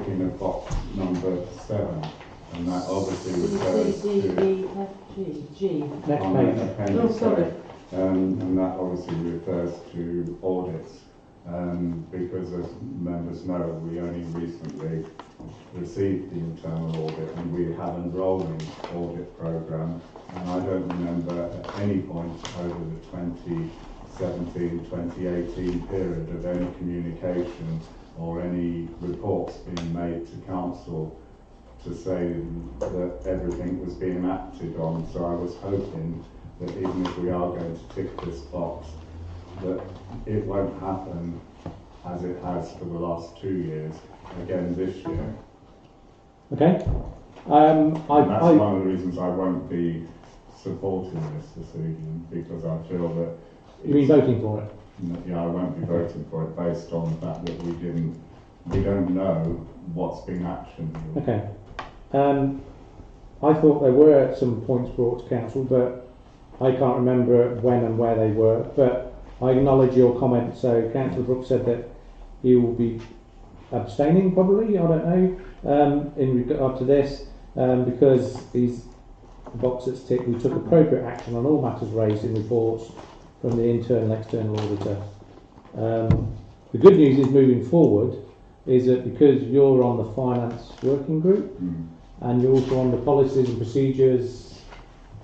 looking at box number 7, and that obviously refers to Next on page. appendix Oh, sorry. A, and that obviously refers to audits, because as members know, we only recently received the internal audit, and we have a rolling audit programme, and I don't remember at any point over the 2017-2018 period of any communication or any reports being made to council to say that everything was being acted on. So I was hoping that even if we are going to tick this box, that it won't happen as it has for the last 2 years, again this year. Okay. And that's one of the reasons I won't be supporting this evening, because I feel that You mean voting for it? yeah, I won't be voting for it based on the fact that we don't know what's been actioned. Okay. I thought there were some points brought to council, but I can't remember when and where they were. But I acknowledge your comment. So Councillor Brooks said that he will be abstaining, probably. I don't know in regard to this because these box that's ticked. We took appropriate action on all matters raised in reports from the internal and external auditor. The good news is moving forward is that because you're on the finance working group and you're also on the policies and procedures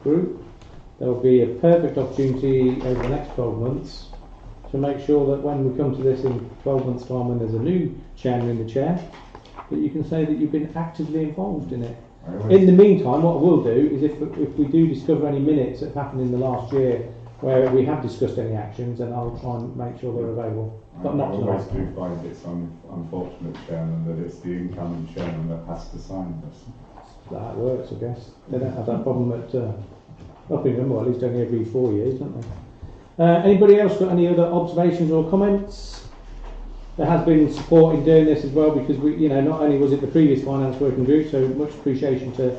group, there will be a perfect opportunity over the next 12 months to make sure that when we come to this in 12 months' time when there's a new chairman in the chair, that you can say that you've been actively involved in it. In the meantime, what I will do is if we do discover any minutes that happened in the last year where we have discussed any actions, then I'll try and make sure they're available. But not I always tonight. do find it's unfortunate, Chairman, that it's the incoming Chairman that has to sign this. That works, I guess. They don't have that problem at Uppingham, or at least only every 4 years, don't they? Anybody else got any other observations or comments? There has been support in doing this as well, because we, not only was it the previous finance working group, so much appreciation to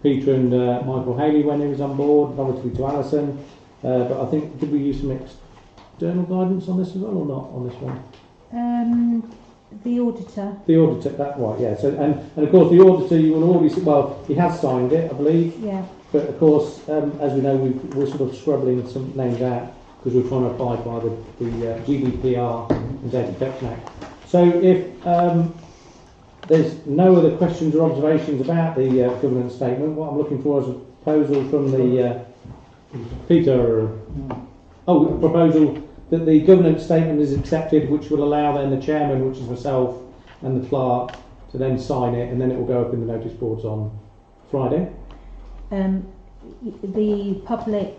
Peter and Michael Haley when he was on board, obviously to Alison. But I think, did we use some external guidance on this as well, or not on this one? The auditor. The auditor, that right, yeah. So and of course the auditor, you will already he has signed it, I believe. Yeah. But of course, as we know, we're sort of scrubbing some names out because we're trying to abide by the GDPR and Data Protection Act. So if there's no other questions or observations about the governance statement, what I'm looking for is a proposal from the Peter. Proposal that the governance statement is accepted, which will allow then the chairman, which is myself, and the clerk to then sign it, and then it will go up in the notice boards on Friday. The public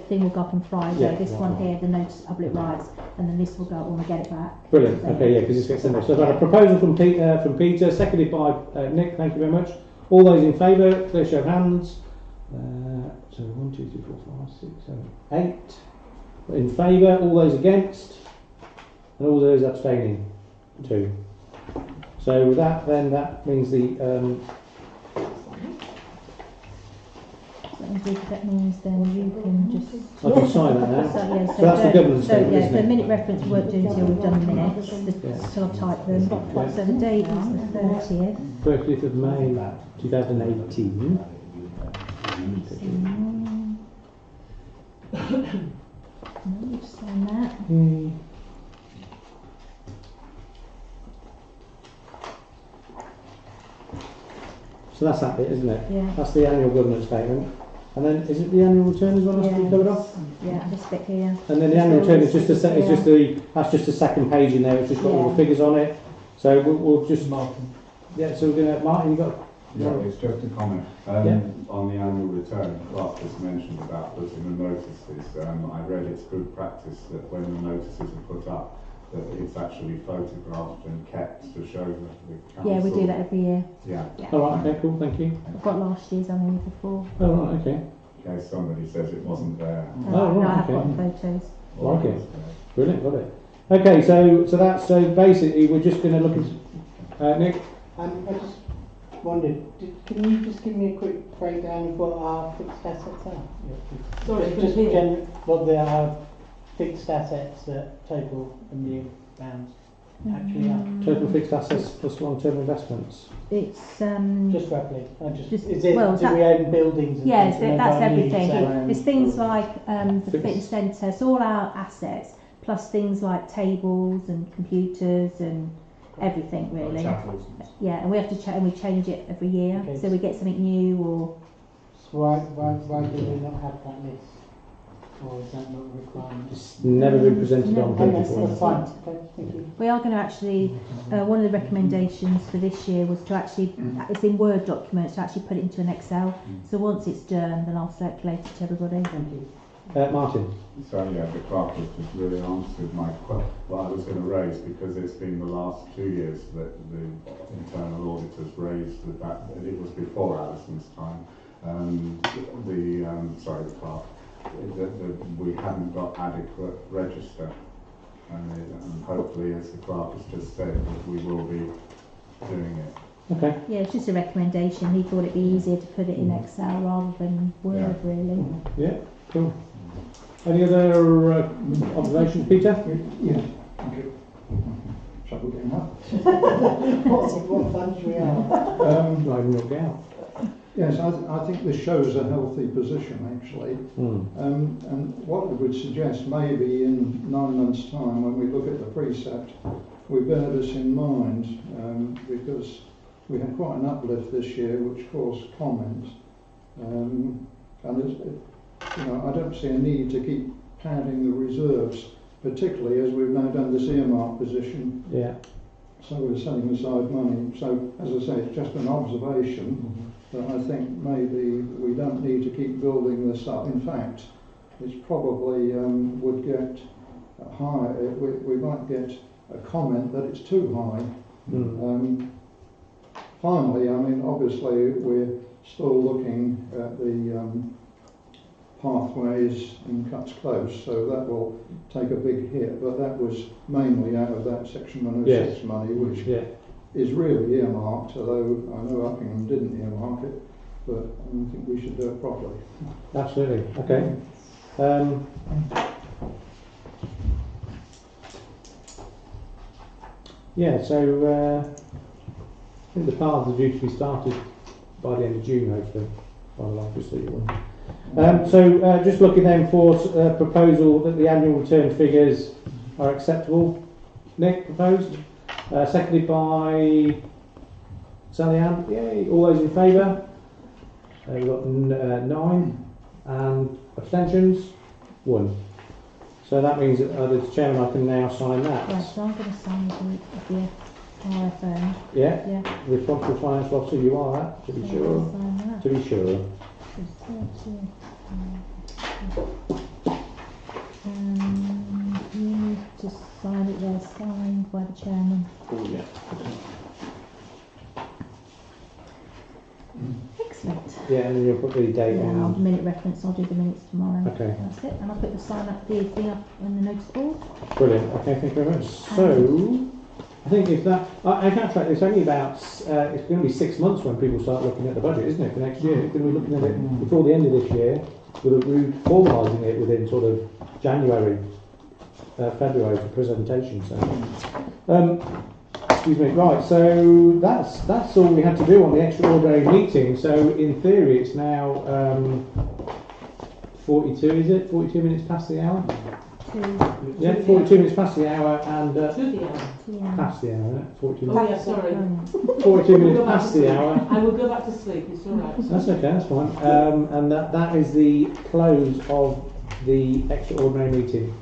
thing will go up on Friday. Yeah, this one here, the notice of public rights, and then this will go up when we get it back. Brilliant. Okay, yeah, because this gets in there. So I've had a proposal from Peter, seconded by Nick. Thank you very much. All those in favour, please show of hands. So 1, 2, 3, 4, 5, 6, 7, 8 in favour. All those against, and all those abstaining. 2. So with that, then that means the. That means then you can just. I can sign that now. So that's the governance statement, isn't the it? minute reference we won't do until we've done the minutes. So I'll type them. So the date is the 30th. 30th of May 2018. Just sign that. So that's that bit, isn't it? Yeah. That's the annual governance statement. And then is it the annual return as well has to be covered off? Yeah, this bit here. And then the annual return is just that's just a second page in there. It's just got all the figures on it. So we'll just Martin. Yeah. So we're gonna Martin. You got. Yeah, it's just a comment on the annual return. Clark just mentioned about putting the notices. I read it's good practice that when the notices are put up, that it's actually photographed and kept to show the council. Yeah, we do that every year. Yeah. All right. Okay. Cool. Thank you. I've got last year's on here before. Oh right. Okay. In case somebody says it wasn't there. Oh, right, no, I have okay. got the photos. Like it. Brilliant. Got it. Okay. So basically we're just going to look at Nick. I just wondered, can you just give me a quick breakdown of what our fixed assets are? Sorry, what they are fixed assets that total £1 million. actually are? Total fixed assets plus long-term investments. It's Just roughly. Just- Is it, well, do we own buildings and yes, things? that's And only everything. so- It's things like the Fixed. fitness centre, so all our assets, plus things like tables and computers and everything really. Yeah, and we have to and we change it every year, Okay. so we get something new or. So why do we not have that list? Or is that not a requirement? It's never been presented on Never here been before. That's fine. Okay, thank you. We are going to actually, one of the recommendations for this year was to actually, it's in Word documents, to actually put it into an Excel. So once it's done, then I'll circulate it to everybody. Thank you. Martin. So yeah, the clerk has just really answered my what I was going to raise, because it's been the last 2 years that the internal auditors raised the fact that it was before Alison's time. The clerk, that we hadn't got adequate register, and hopefully, as the clerk has just said, that we will be doing it. Okay. Yeah, it's just a recommendation. He thought it'd be easier to put it in Excel rather than Word, really. Yeah. Cool. Any other observations, Peter? Yeah, thank you. Trouble getting up. What funds we are? Not even look out. Yes, I think this shows a healthy position actually. And what I would suggest, maybe in 9 months' time, when we look at the precept, we bear this in mind, because we had quite an uplift this year, which caused comment. And I don't see a need to keep padding the reserves, particularly as we've now done this earmark position. Yeah. So we're setting aside money. So, as I say, it's just an observation. But I think maybe we don't need to keep building this up. In fact, it's probably would get high. We might get a comment that it's too high. Finally, I mean, obviously, we're still looking at the pathways in Cuts Close, so that will take a big hit. But that was mainly out of that Section 106 money, which is really earmarked, although I know Uppingham didn't earmark it, but I think we should do it properly. Absolutely. Okay. So I think the paths are due to be started by the end of June, hopefully. Obviously, just looking then for proposal that the annual return figures are acceptable. Nick proposed. Seconded by Sally Ann. Yay! All those in favour? We've got 9, and abstentions 1. So that means that as chairman, I can now sign that. Right, so I'm going to sign the RFO. Yeah. Yeah. Responsible financial officer, you are that, to be So sure. I'll sign that. To be sure. You need to sign it there, signed by the chairman. Oh yeah. Excellent. Yeah, and then you'll put the date Yeah, on. minute reference, I'll do the minutes tomorrow. Okay. That's it, and I'll put the sign up, the thing up on the notice board. Brilliant. Okay, thank you very much. So, I think if that, I can't track. It's only about. It's going to be 6 months when people start looking at the budget, isn't it, for next year? It's going to be looking at it before the end of this year, with formalising it within sort of January, February for presentation. So, excuse me. Right. So that's all we had to do on the extraordinary meeting. So in theory, it's now 42. Is it 42 minutes past the hour? Yeah, 42 minutes past the hour and past the hour, isn't it? 42 minutes. Oh yeah, sorry. 42 minutes past the hour. I will go back to sleep, it's alright. That's okay, that's fine. And that is the close of the extraordinary meeting.